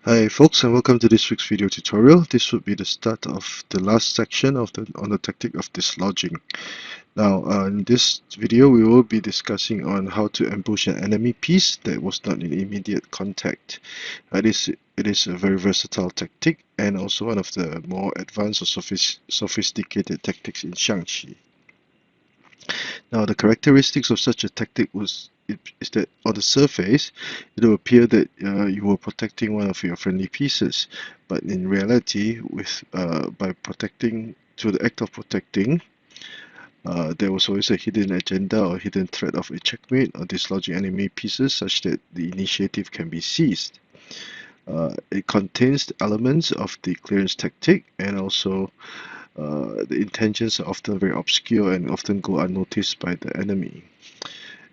Hi folks, and welcome to this week's video tutorial. This would be the start of the last section of on the tactic of dislodging. Now, in this video, we will be discussing on how to ambush an enemy piece that was not in immediate contact. It is a very versatile tactic and also one of the more advanced or sophisticated tactics in Xiangqi. Now, the characteristics of such a tactic is that on the surface, it will appear that you were protecting one of your friendly pieces, but in reality, by protecting through the act of protecting, there was always a hidden agenda or hidden threat of a checkmate or dislodging enemy pieces such that the initiative can be seized. It contains the elements of the clearance tactic and also the intentions are often very obscure and often go unnoticed by the enemy.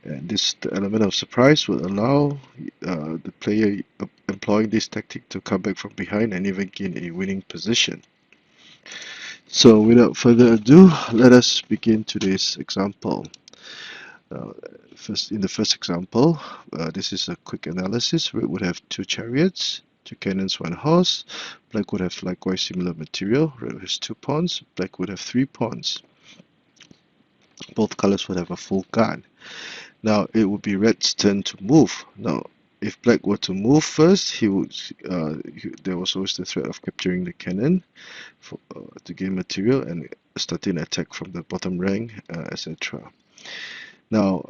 And the element of surprise will allow the player employing this tactic to come back from behind and even gain a winning position. So without further ado, let us begin today's example. In the first example, this is a quick analysis. Red would have 2 chariots, 2 cannons, 1 horse. Black would have likewise similar material. Red has 2 pawns. Black would have 3 pawns. Both colors would have a full guard. Now it would be Red's turn to move. Now, if Black were to move first, there was always the threat of capturing the cannon to gain material and starting an attack from the bottom rank, etc. Now,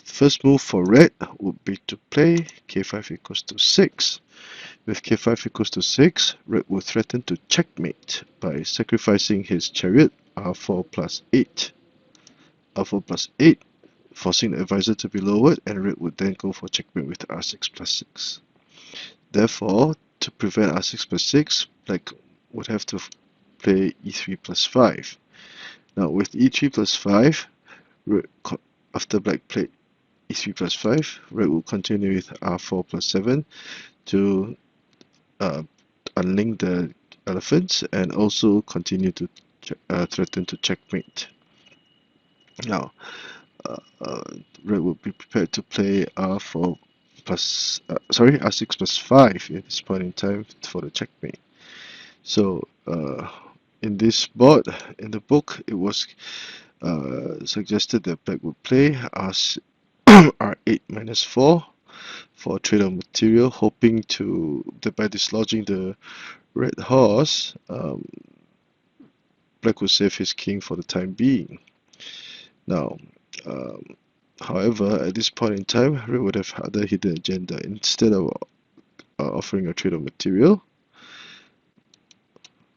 first move for Red would be to play k5 equals to 6. With k5 equals to 6, Red would threaten to checkmate by sacrificing his chariot r4 plus 8. r4 plus 8, forcing the advisor to be lowered, and Red would then go for checkmate with r6 plus 6. Therefore, to prevent r6 plus 6, Black would have to play e3 plus 5. Now with e3 plus 5, after Black played e3 plus 5, Red will continue with r4 plus 7 to unlink the elephants and also continue to threaten to checkmate. Now, Red will be prepared to play r4 plus, r6 plus 5 at this point in time for the checkmate. So, in this board, in the book, it was suggested that Black would play r8 minus 4 for trade of material, hoping that by dislodging the red horse, Black would save his king for the time being. Now, however, at this point in time, Red would have other hidden agenda. Instead of offering a trade of material,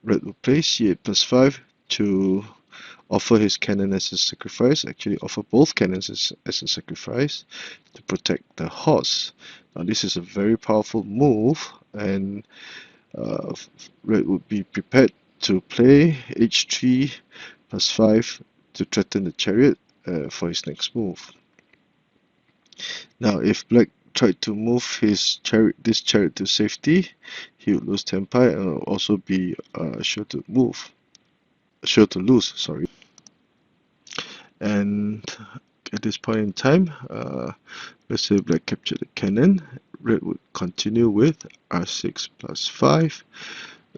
Red will play c8 plus 5 to offer his cannon as a sacrifice, actually offer both cannons as a sacrifice to protect the horse. Now this is a very powerful move, and Red would be prepared to play h3 plus 5 to threaten the chariot for his next move. Now if Black tried to move this chariot to safety, he would lose tempi and will also be sure to lose, sorry. And at this point in time, let's say Black captured the cannon, Red would continue with r6 plus 5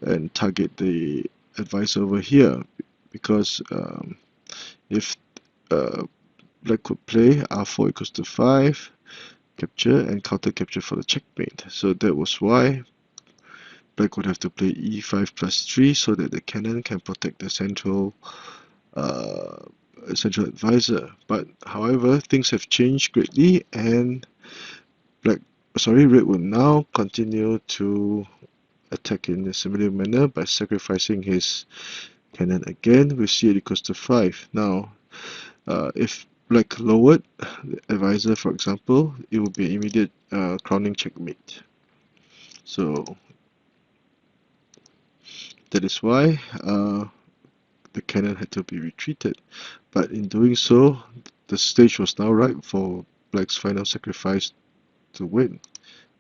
and target the advisor over here, because if Black could play r4 equals to 5, capture and counter capture for the checkmate. So that was why Black would have to play e5 plus 3 so that the cannon can protect the central advisor. But however, things have changed greatly, and Red will now continue to attack in a similar manner by sacrificing his cannon again with c8 equals to 5. Now, if Black lowered the advisor, for example, it would be immediate crowning checkmate. So that is why the cannon had to be retreated. But in doing so, the stage was now ripe for Black's final sacrifice to win.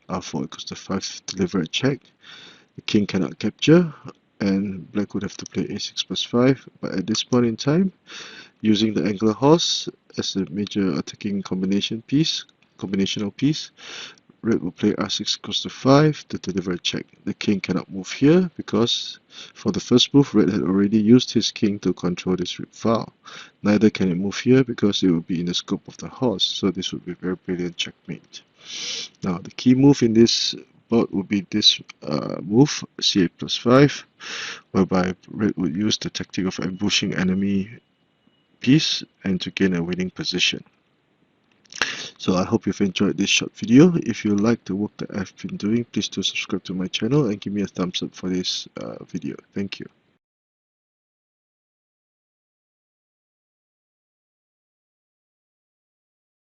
r4 equals to 5 to deliver a check. The king cannot capture, and Black would have to play a6 plus 5. But at this point in time, using the angler horse as a major attacking combinational piece, red will play r6 equals to 5 to deliver a check. The king cannot move here because for the first move, red had already used his king to control this rook file. Neither can it move here because it will be in the scope of the horse, so this would be a very brilliant checkmate. Now, the key move in this board would be this move, c8 plus 5, whereby red would use the tactic of ambushing enemy piece and to gain a winning position. So I hope you've enjoyed this short video. If you like the work that I've been doing, please do subscribe to my channel and give me a thumbs up for this video. Thank you.